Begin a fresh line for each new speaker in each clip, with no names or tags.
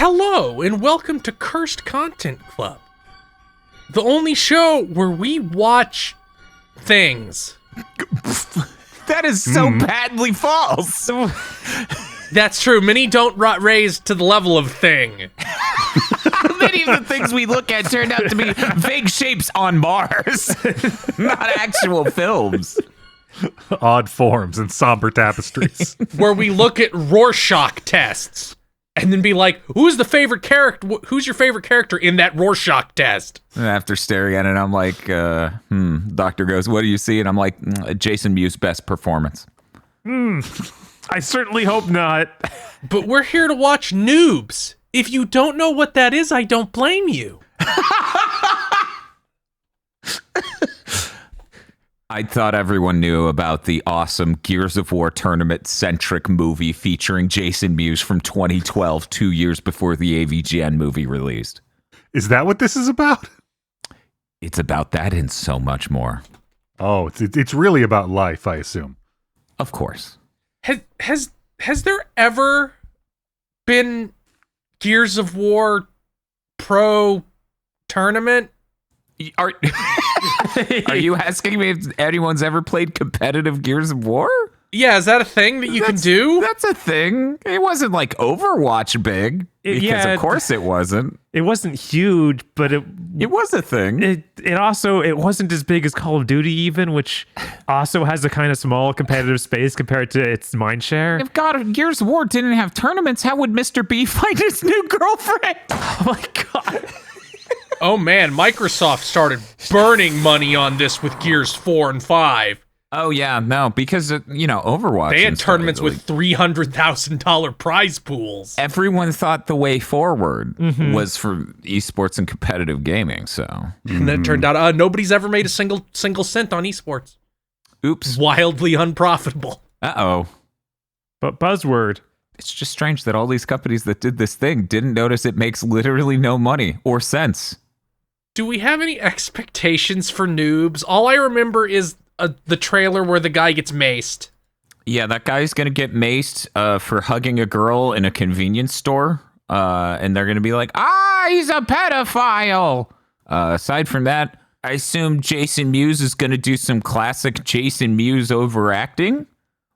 Hello, and welcome to Cursed Content Club, the only show where we watch things.
That is so badly false.
That's true. Many don't raise to the level of thing.
Many of the things we look at turned out to be vague shapes on Mars, not actual films.
Odd forms and somber tapestries.
Where we look at Rorschach tests and then be like, who's your favorite character in that Rorschach test?
And after staring at it, I'm like, Doctor goes, what do you see? And I'm like, Jason Mewes' best performance.
I certainly hope not.
But we're here to watch Noobz. If you don't know what that is, I don't blame you.
I thought everyone knew about the awesome Gears of War tournament-centric movie featuring Jason Mewes from 2012, 2 years before the AVGN movie released.
Is that what this is about?
It's about that and so much more.
Oh, it's really about life, I assume.
Of course.
Has there ever been Gears of War Pro tournament?
Are you asking me if anyone's ever played competitive Gears of War?
Yeah, is that a thing that you can do?
That's a thing. It wasn't like Overwatch big, because of course it wasn't.
It wasn't huge, but it
was a thing.
It wasn't as big as Call of Duty even, which also has a kind of small competitive space compared to its mindshare.
If Gears of War didn't have tournaments, how would Mr. B find his new girlfriend?
Oh my god.
Oh man, Microsoft started burning money on this with Gears 4 and 5.
Oh yeah, no, because Overwatch.
They had tournaments with $300,000 prize pools.
Everyone thought the way forward was for esports and competitive gaming. So,
and then it turned out nobody's ever made a single cent on esports.
Oops,
wildly unprofitable.
Uh-oh.
But buzzword.
It's just strange that all these companies that did this thing didn't notice it makes literally no money or sense.
Do we have any expectations for Noobz? All I remember is the trailer where the guy gets maced.
Yeah, that guy's going to get maced for hugging a girl in a convenience store. And they're going to be like, he's a pedophile. Aside from that, I assume Jason Mewes is going to do some classic Jason Mewes overacting,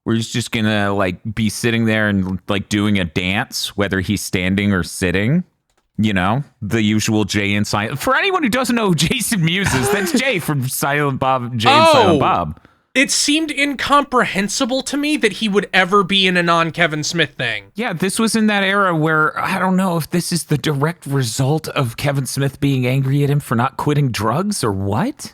where he's just going to be sitting there and doing a dance, whether he's standing or sitting. You know, the usual Jay and Silent. For anyone who doesn't know who Jason Mewes is, that's Jay from Silent Bob, Jay and Silent Bob.
It seemed incomprehensible to me that he would ever be in a non-Kevin Smith thing.
Yeah, this was in that era where I don't know if this is the direct result of Kevin Smith being angry at him for not quitting drugs or what.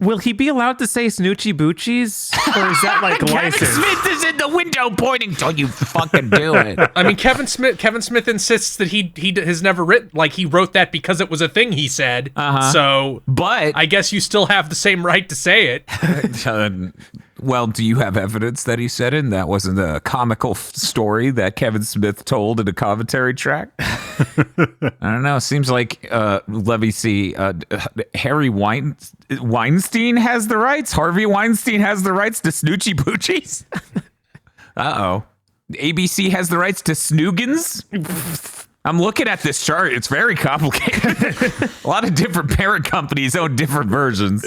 Will he be allowed to say Snoochie Boochies? Or is that
Kevin
licensed?
Smith is in the window pointing till you fucking do it.
I mean, Kevin Smith insists that he has never written, he wrote that because it was a thing he said. So,
but
I guess you still have the same right to say it.
Well, do you have evidence that he said it and that wasn't a comical story that Kevin Smith told in a commentary track? I don't know. It seems like, let me see, Harry Weinstein has the rights. Harvey Weinstein has the rights to Snoochie Boochies. Uh-oh. ABC has the rights to Snoogans. I'm looking at this chart. It's very complicated. A lot of different parent companies own different versions.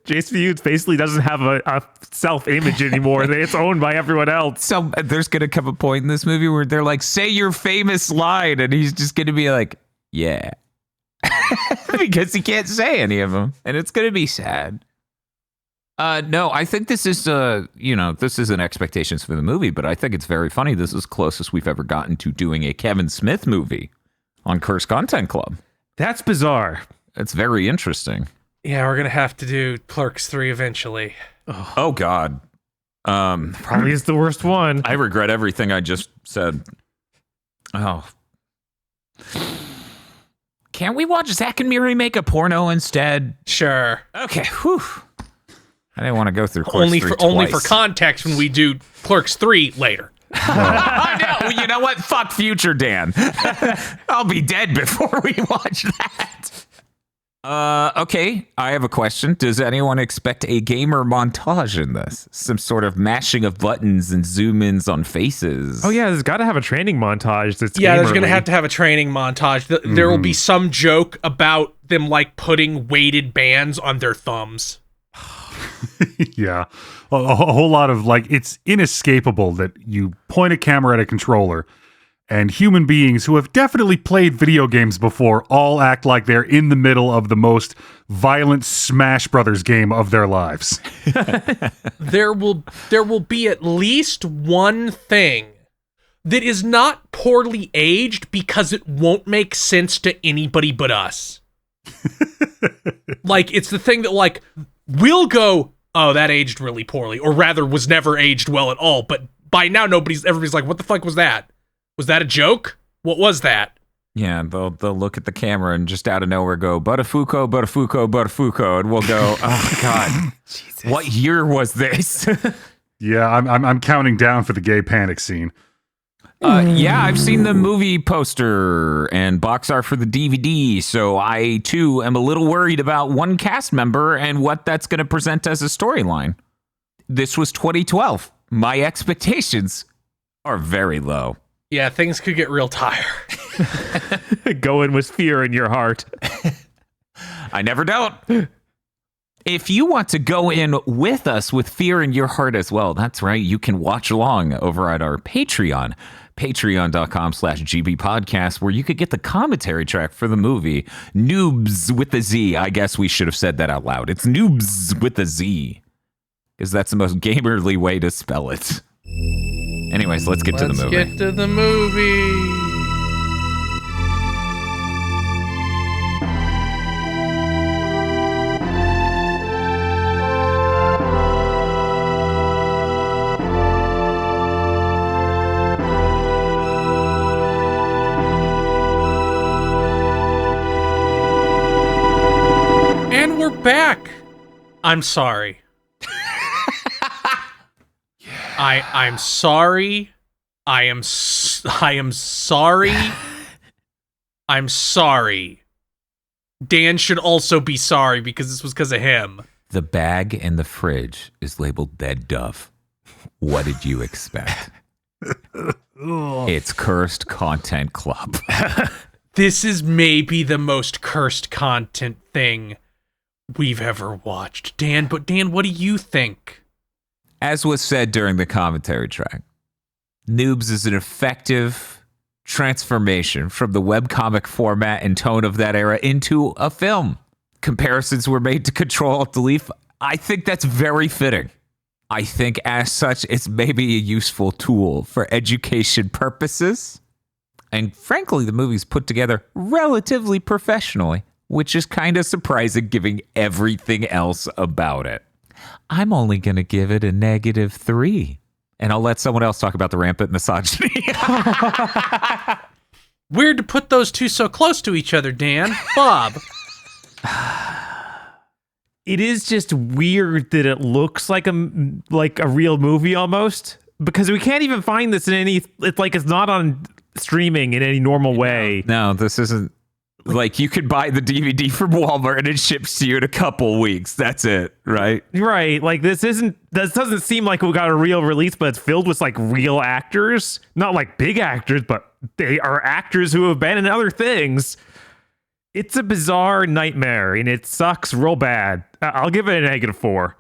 Jason Mewes basically doesn't have a self-image anymore. It's owned by everyone else.
So there's going to come a point in this movie where they're like, say your famous line, and he's just going to be like, yeah. Because he can't say any of them, and it's going to be sad. No, I think this is, this isn't expectations for the movie, but I think it's very funny. This is closest we've ever gotten to doing a Kevin Smith movie on Cursed Content Club.
That's bizarre.
It's very interesting.
Yeah, we're going to have to do Clerks 3 eventually.
Oh God.
Probably is the worst one.
I regret everything I just said. Oh. Can't we watch Zack and Miri make a porno instead?
Sure.
Okay. Whew. I didn't want to go through Clerks 3
only
twice.
for context when we do Clerks 3 later.
Oh, no. You know what? Fuck future Dan. I'll be dead before we watch that. Okay, I have a question. Does anyone expect a gamer montage in this? Some sort of mashing of buttons and zoom ins on faces?
Oh yeah, there's got to have a training montage. That's
Yeah, there's going to
gamerly.
have a training montage. There will be some joke about them like putting weighted bands on their thumbs.
Yeah. A whole lot of like, it's inescapable that you point a camera at a controller and human beings who have definitely played video games before all act like they're in the middle of the most violent Smash Brothers game of their lives.
There will be at least one thing that is not poorly aged because it won't make sense to anybody but us. Like, it's the thing that, like, we'll go, oh, that aged really poorly, or rather was never aged well at all, but by now everybody's like, what the fuck was that? Was that a joke? What was that?
Yeah, they'll look at the camera and just out of nowhere go, Buttafuoco, Buttafuoco, Buttafuoco, and we'll go, oh, God, Jesus. What year was this?
Yeah, I'm counting down for the gay panic scene.
Yeah, I've seen the movie poster and box art for the DVD, so I, too, am a little worried about one cast member and what that's going to present as a storyline. This was 2012. My expectations are very low.
Yeah, things could get real dire.
Go in with fear in your heart.
I never don't. If you want to go in with us with fear in your heart as well, that's right. You can watch along over at our Patreon, patreon.com/GBpodcast, where you could get the commentary track for the movie Noobz with a Z. I guess we should have said that out loud. It's Noobz with a Z, because that's the most gamerly way to spell it. Anyways, let's get to the movie.
Let's get to the movie. And we're back. I'm sorry. I'm sorry. I am sorry. I'm sorry. Dan should also be sorry because this was because of him.
The bag in the fridge is labeled Dead Dove. What did you expect? It's Cursed Content Club.
This is maybe the most cursed content thing we've ever watched. Dan, what do you think?
As was said during the commentary track, Noobz is an effective transformation from the webcomic format and tone of that era into a film. Comparisons were made to Control-Alt-Delete. I think that's very fitting. I think as such, it's maybe a useful tool for education purposes. And frankly, the movie's put together relatively professionally, which is kind of surprising given everything else about it. I'm only going to give it a -3. And I'll let someone else talk about the rampant misogyny.
Weird to put those two so close to each other, Dan. Bob.
It is just weird that it looks like a real movie almost, because we can't even find this in any. It's not on streaming in any normal way.
No, this isn't. Like, you could buy the DVD from Walmart and it ships to you in a couple weeks. That's it, right?
Right. Like, this doesn't seem like we got a real release, but it's filled with like real actors. Not like big actors, but they are actors who have been in other things. It's a bizarre nightmare and it sucks real bad. I'll give it a -4.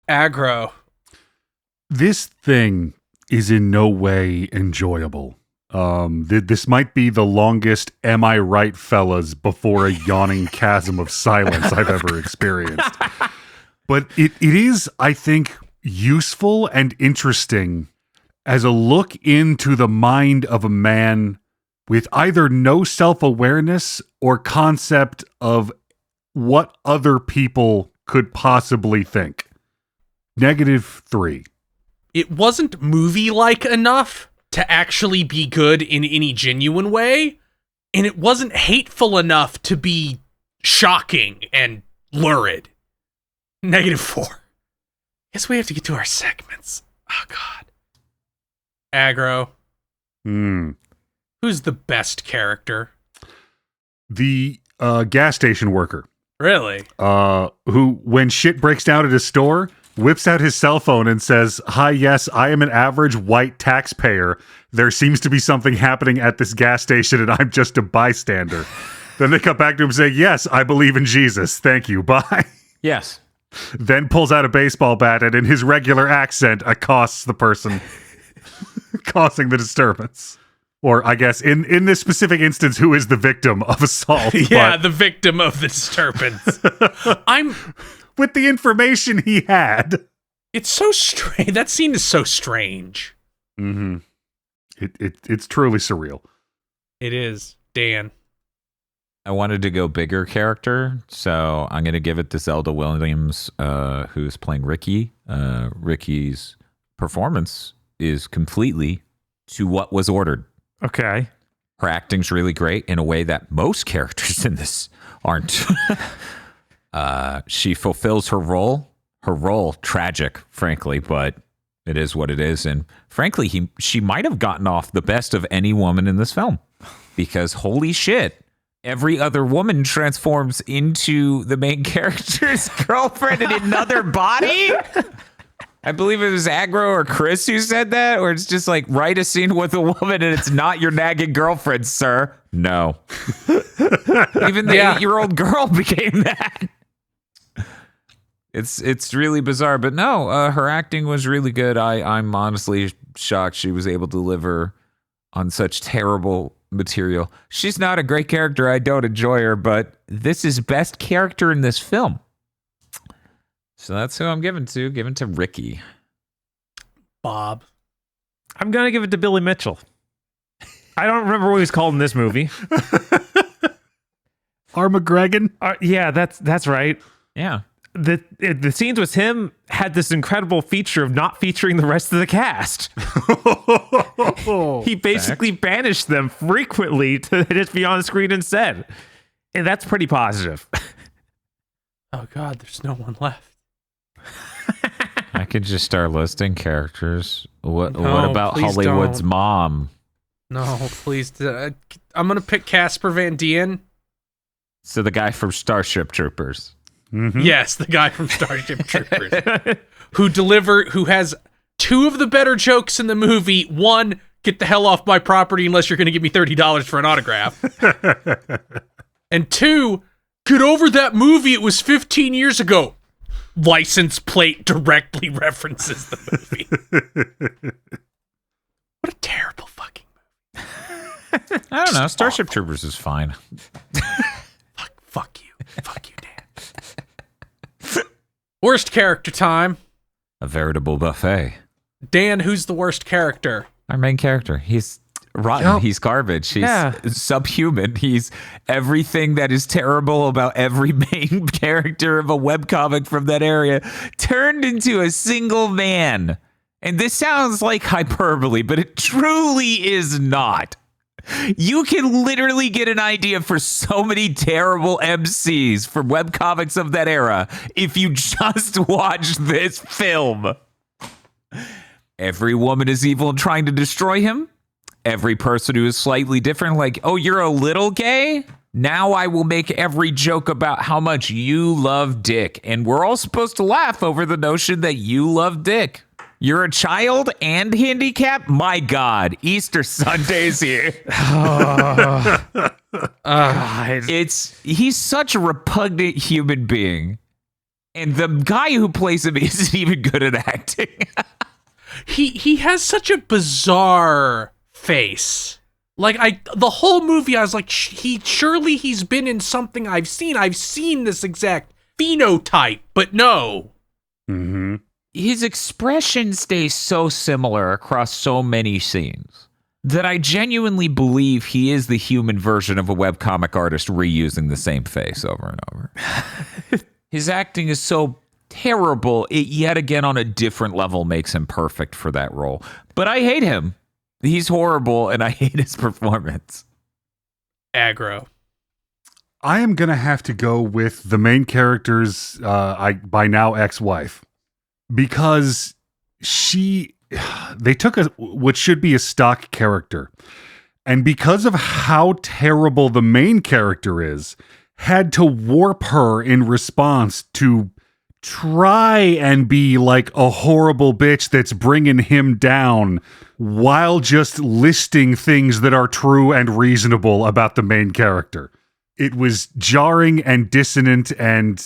Aggro.
This thing is in no way enjoyable. This might be the longest "Am I right, fellas?" before a yawning chasm of silence I've ever experienced. But it is, I think, useful and interesting as a look into the mind of a man with either no self-awareness or concept of what other people could possibly think. -3.
It wasn't movie-like enough to actually be good in any genuine way, and it wasn't hateful enough to be shocking and lurid. -4. Guess we have to get to our segments. Oh, God. Aggro. Who's the best character?
The a gas station worker.
Really?
Who, when shit breaks down at his store, whips out his cell phone and says, "Hi, yes, I am an average white taxpayer. There seems to be something happening at this gas station and I'm just a bystander." Then they come back to him saying, "Yes, I believe in Jesus. Thank you. Bye."
Yes.
Then pulls out a baseball bat and in his regular accent accosts the person causing the disturbance. Or I guess in this specific instance, who is the victim of assault.
Yeah, the victim of the disturbance.
With the information he had.
It's so strange. That scene is so strange.
Mm-hmm. It's truly surreal.
It is. Dan.
I wanted to go bigger character, so I'm going to give it to Zelda Williams, who's playing Ricky. Ricky's performance is completely to what was ordered.
Okay.
Her acting's really great in a way that most characters in this aren't. She fulfills her role. Her role, tragic, frankly, but it is what it is. And frankly, she might have gotten off the best of any woman in this film. Because holy shit, every other woman transforms into the main character's girlfriend in another body. I believe it was Agro or Chris who said that, or it's just like, write a scene with a woman and it's not your nagging girlfriend, sir. No. Even the 8-year-old girl became that. It's really bizarre, but no, her acting was really good. I'm honestly shocked she was able to deliver on such terrible material. She's not a great character. I don't enjoy her, but this is best character in this film. So that's who I'm giving to Ricky.
Bob.
I'm going to give it to Billy Mitchell. I don't remember what he's called in this movie.
Armageddon?
Yeah, that's right.
Yeah.
The scenes with him had this incredible feature of not featuring the rest of the cast. He basically banished them frequently to just be on the screen instead. And that's pretty positive.
Oh God, there's no one left.
I could just start listing characters. What
No,
about
please
Hollywood's
don't.
mom?
No, please. I'm going to pick Casper Van Dien.
So the guy from Starship Troopers.
Mm-hmm.
Yes, the guy from Starship Troopers. who has two of the better jokes in the movie. One, get the hell off my property unless you're going to give me $30 for an autograph. And two, get over that movie. It was 15 years ago. License plate directly references the movie. What a terrible fucking movie.
I don't know. Starship Troopers is fine.
Fuck you. Fuck you, Dan. Worst character time.
A veritable buffet.
Dan, who's the worst character?
Our main character. He's rotten.
Yep.
He's garbage. He's subhuman. He's everything that is terrible about every main character of a webcomic from that area turned into a single man. And this sounds like hyperbole, but it truly is not. You can literally get an idea for so many terrible MCs for webcomics of that era if you just watch this film. Every woman is evil and trying to destroy him. Every person who is slightly different, like, oh, you're a little gay? Now I will make every joke about how much you love dick. And we're all supposed to laugh over the notion that you love dick. You're a child and handicapped? My God, Easter Sunday's here. He's such a repugnant human being. And the guy who plays him isn't even good at acting.
He has such a bizarre face. Like the whole movie I was like, surely he's been in something I've seen. I've seen this exact phenotype, but no.
Mm-hmm.
His expression stays so similar across so many scenes that I genuinely believe he is the human version of a webcomic artist reusing the same face over and over. His acting is so terrible, it yet again on a different level makes him perfect for that role. But I hate him. He's horrible, and I hate his performance.
Aggro.
I am going to have to go with the main character's by now ex-wife. Because they took what should be a stock character. And because of how terrible the main character is, had to warp her in response to try and be like a horrible bitch that's bringing him down while just listing things that are true and reasonable about the main character. It was jarring and dissonant, and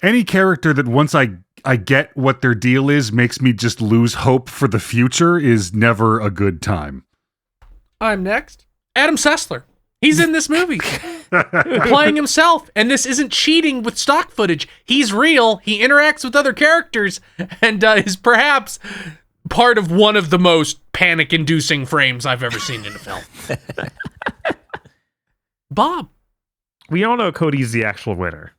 any character that once I get what their deal is makes me just lose hope for the future is never a good time.
I'm next. Adam Sessler. He's in this movie. Playing himself. And this isn't cheating with stock footage. He's real. He interacts with other characters and is perhaps part of one of the most panic-inducing frames I've ever seen in a film. Bob.
We all know Cody's the actual winner.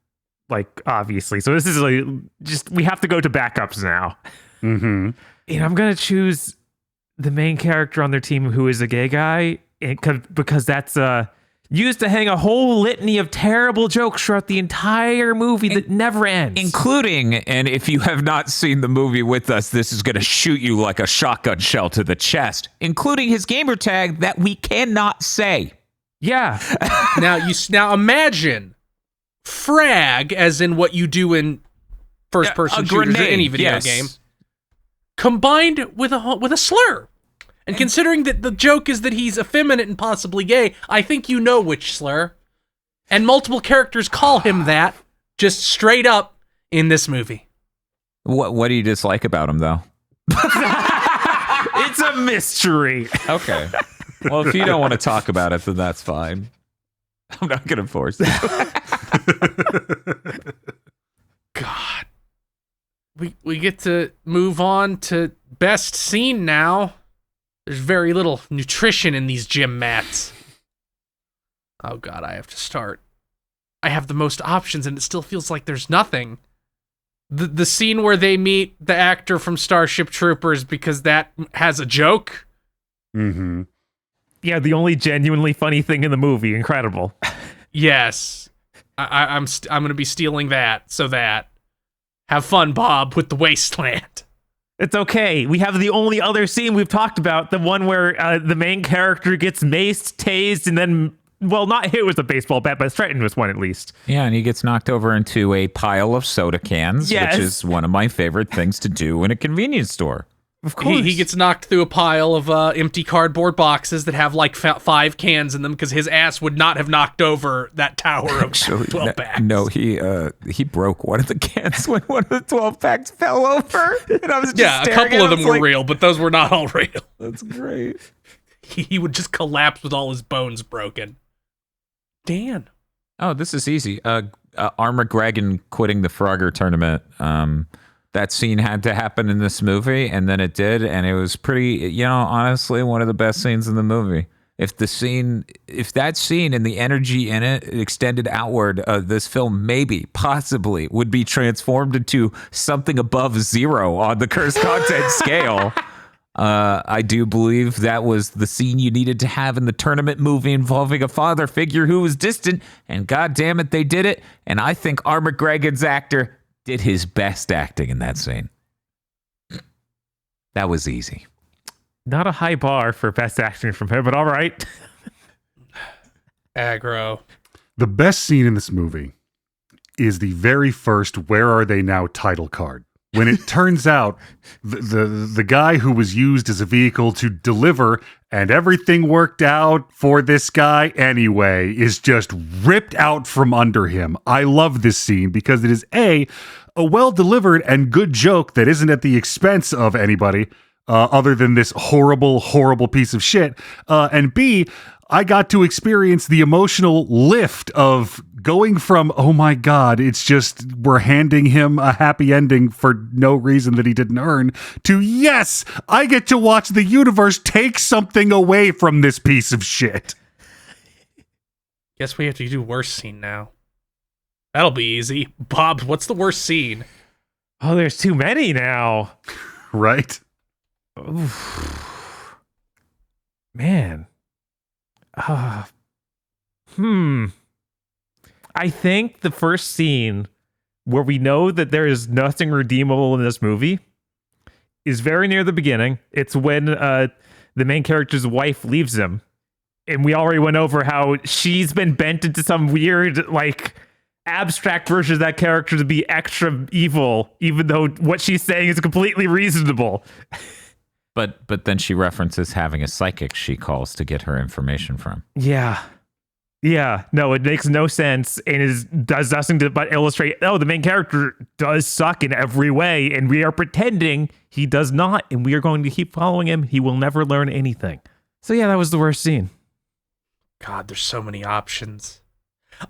Like, obviously. So this is like, just, we have to go to backups now.
Mm-hmm.
And I'm going to choose the main character on their team who is a gay guy, because that's used to hang a whole litany of terrible jokes throughout the entire movie that never ends.
Including, and if you have not seen the movie with us, this is going to shoot you like a shotgun shell to the chest, including his gamer tag that we cannot say.
Yeah.
Now imagine frag, as in what you do in first-person shooters or any video game, combined with a slur. And considering that the joke is that he's effeminate and possibly gay, I think you know which slur. And multiple characters call him that, just straight up, in this movie.
What do you dislike about him, though?
It's a mystery.
Okay. Well, if you don't want to talk about it, then that's fine. I'm not going to force it.
God. We get to move on to best scene now. There's very little nutrition in these gym mats. Oh God, I have to start. I have the most options and it still feels like there's nothing. The scene where they meet the actor from Starship Troopers because that has a joke.
Mm-hmm.
Yeah, the only genuinely funny thing in the movie. Incredible.
Yes. I'm going to be stealing that, so that. Have fun, Bob, with the wasteland.
It's okay. We have the only other scene we've talked about, the one where the main character gets maced, tased, and then, well, not hit with a baseball bat, but threatened with one at least.
Yeah, and he gets knocked over into a pile of soda cans,
Yes.
which is one of my favorite things to do in a convenience store.
Of course.
He gets knocked through a pile of empty cardboard boxes that have like 5 cans in them because his ass would not have knocked over that tower of 12 packs.
No, he broke one of the cans when one of the 12 packs fell over. And I was just
a couple of them were real, but those were not all real.
That's great.
He would just collapse with all his bones broken. Dan.
Oh, this is easy. Armageddon quitting the Frogger tournament. That scene had to happen in this movie, and then it did, and it was pretty, honestly, one of the best scenes in the movie. If that scene and the energy in it extended outward, this film possibly would be transformed into something above 0 on the cursed content scale. I do believe that was the scene you needed to have in the tournament movie involving a father figure who was distant, and God damn it, they did it. And I think Armageddon's actor did his best acting in that scene. That was easy.
Not a high bar for best acting from him, but all right.
Aggro.
The best scene in this movie is the very first "Where Are They Now" title card. When it turns out the guy who was used as a vehicle to deliver and everything worked out for this guy anyway is just ripped out from under him. I love this scene because it is a well-delivered and good joke that isn't at the expense of anybody other than this horrible, horrible piece of shit. And B, I got to experience the emotional lift of going from, oh my God, it's just we're handing him a happy ending for no reason that he didn't earn, to yes, I get to watch the universe take something away from this piece of shit.
Guess we have to do worst scene now. That'll be easy. Bob, what's the worst scene?
Oh, there's too many now.
Right?
Oof. Man. I think the first scene where we know that there is nothing redeemable in this movie is very near the beginning. It's when the main character's wife leaves him. And we already went over how she's been bent into some weird, like, abstract version of that character to be extra evil, even though what she's saying is completely reasonable.
But then she references having a psychic she calls to get her information from.
Yeah. Yeah. No, it makes no sense and does nothing but illustrate, the main character does suck in every way, and we are pretending he does not, and we are going to keep following him. He will never learn anything. So yeah, that was the worst scene.
God, there's so many options.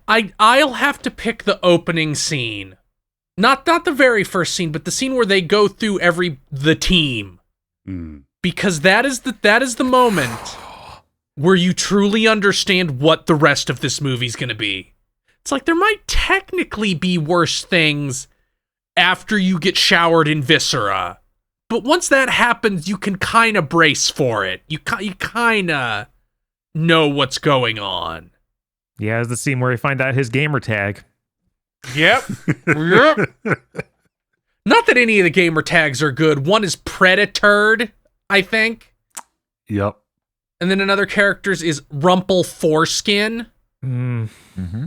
I'll have to pick the opening scene. Not the very first scene, but the scene where they go through the team. Because that is the moment where you truly understand what the rest of this movie's going to be. It's like there might technically be worse things after you get showered in viscera, but once that happens, you can kind of brace for it. You kind of know what's going on.
Yeah, it's the scene where we find out his gamer tag.
Yep. Yep. Not that any of the gamer tags are good. One is Predator, I think.
Yep.
And then another character's is Rumple Foreskin.
Mm-hmm.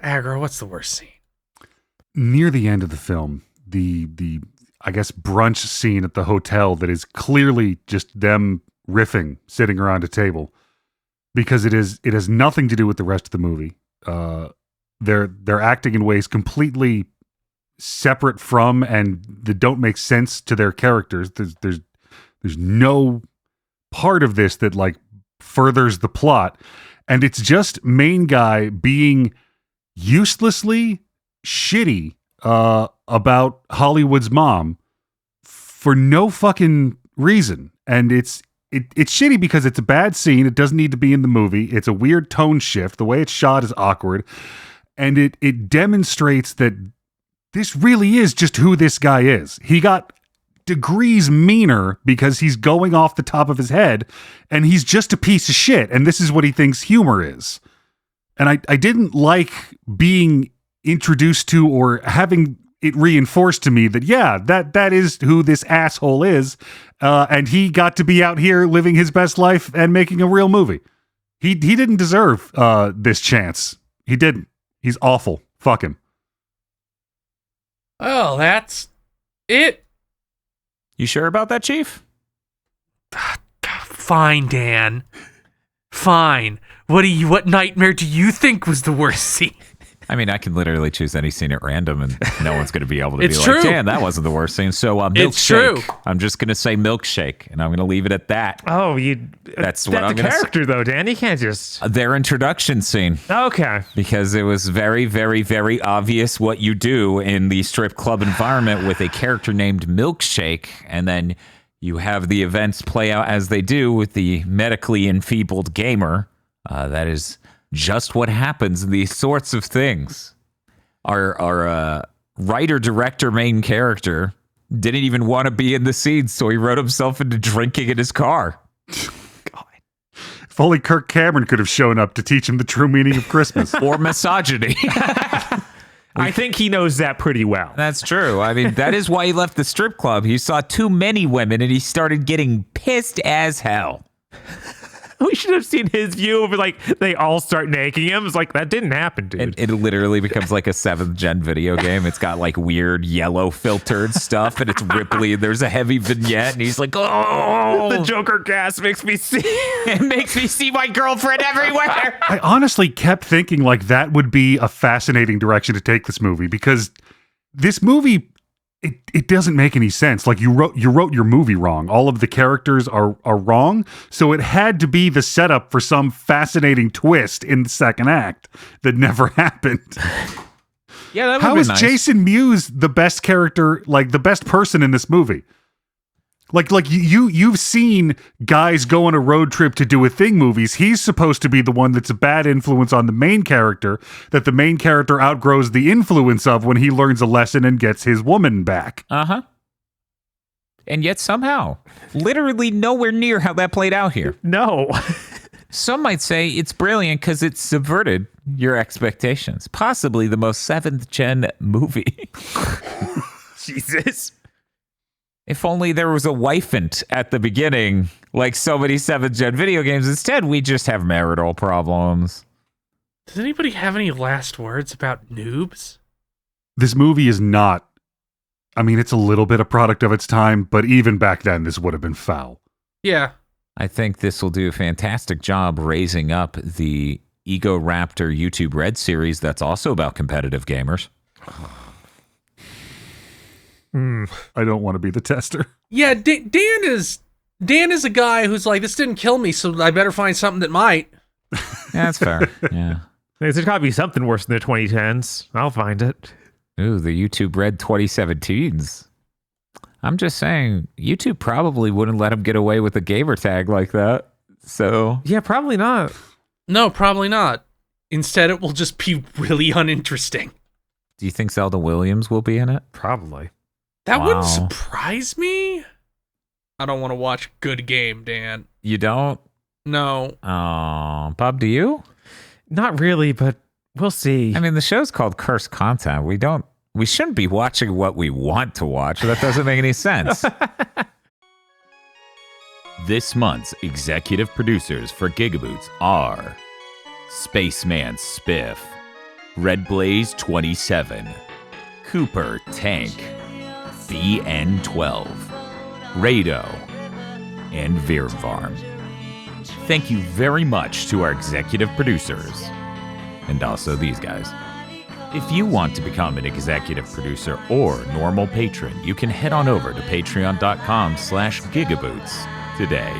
Aggro, what's the worst scene?
Near the end of the film, the I guess brunch scene at the hotel that is clearly just them riffing, sitting around a table, because it has nothing to do with the rest of the movie. They're acting in ways completely separate from and that don't make sense to their characters. There's no part of this that like furthers the plot, and it's just main guy being uselessly shitty about Hollywood's mom for no fucking reason. And it's shitty because it's a bad scene. It doesn't need to be in the movie. It's a weird tone shift. The way it's shot is awkward, and it demonstrates that this really is just who this guy is. He got degrees meaner because he's going off the top of his head, and he's just a piece of shit, and this is what he thinks humor is. And I didn't like being introduced to or having it reinforced to me that, yeah, that is who this asshole is, and he got to be out here living his best life and making a real movie. He didn't deserve this chance. He didn't. He's awful. Fuck him.
Well, that's it.
You sure about that, Chief?
Fine, Dan. Fine. What nightmare do you think was the worst scene?
I mean, I can literally choose any scene at random, and no one's going to be able to
It's
be
true.
like, "Damn, that wasn't the worst scene." So, milkshake.
It's true.
I'm just going to say milkshake, and I'm going to leave it at that.
Oh,
That's what I'm
the
gonna
character though, Dan. You can't just.
Their introduction scene.
Okay.
Because it was very, very, very obvious what you do in the strip club environment with a character named Milkshake, and then you have the events play out as they do with the medically enfeebled gamer. That is just what happens in these sorts of things. Our writer, director, main character didn't even want to be in the scene, so he wrote himself into drinking in his car.
God. If only Kirk Cameron could have shown up to teach him the true meaning of Christmas.
Or misogyny.
I think he knows that pretty well.
That's true. I mean, that is why he left the strip club. He saw too many women, and he started getting pissed as hell.
We should have seen his view of like they all start naking him. It's like that didn't happen, dude.
It literally becomes like a 7th gen video game. It's got like weird yellow filtered stuff, and it's Ripley. And there's a heavy vignette, and he's like, "Oh,
the Joker gas makes me see.
It makes me see my girlfriend everywhere."
I honestly kept thinking like that would be a fascinating direction to take this movie, because this movie, it doesn't make any sense. Like you wrote your movie wrong. All of the characters are wrong. So it had to be the setup for some fascinating twist in the second act that never happened.
Yeah, that would
How
be
is
nice.
Jason Mewes the best character, like the best person in this movie? Like you've seen guys go on a road trip to do a thing movies. He's supposed to be the one that's a bad influence on the main character, that the main character outgrows the influence of when he learns a lesson and gets his woman back.
Uh-huh. And yet somehow, literally nowhere near how that played out here.
No.
Some might say it's brilliant because it subverted your expectations. Possibly the most 7th gen movie.
Jesus.
If only there was a wifant at the beginning, like so many 7th gen video games. Instead, we just have marital problems.
Does anybody have any last words about Noobz?
This movie is not. I mean, it's a little bit a product of its time, but even back then, this would have been foul.
Yeah.
I think this will do a fantastic job raising up the Ego Raptor YouTube Red series that's also about competitive gamers.
I don't want to be the tester.
Yeah, Dan is a guy who's like, this didn't kill me, so I better find something that might.
Yeah, that's fair. Yeah.
There's got to be something worse than the 2010s. I'll find it.
Ooh, the YouTube Red 2017s. I'm just saying, YouTube probably wouldn't let him get away with a gamer tag like that. So
Yeah, probably not.
No, probably not. Instead, it will just be really uninteresting.
do you think Zelda Williams will be in it?
Probably.
That
Wow.
wouldn't surprise me. I don't want to watch a good game, Dan.
You don't?
No.
Oh, Bob, do you?
Not really, but we'll see.
I mean, the show's called Cursed Content. We shouldn't be watching what we want to watch. That doesn't make any sense. This month's executive producers for GigaBoots are Spaceman Spiff, Red Blaze 27, Cooper Tank, BN12, Rado, and Virvarm. Thank you very much to our executive producers, and also these guys. If you want to become an executive producer or normal patron, you can head on over to patreon.com/gigaboots today.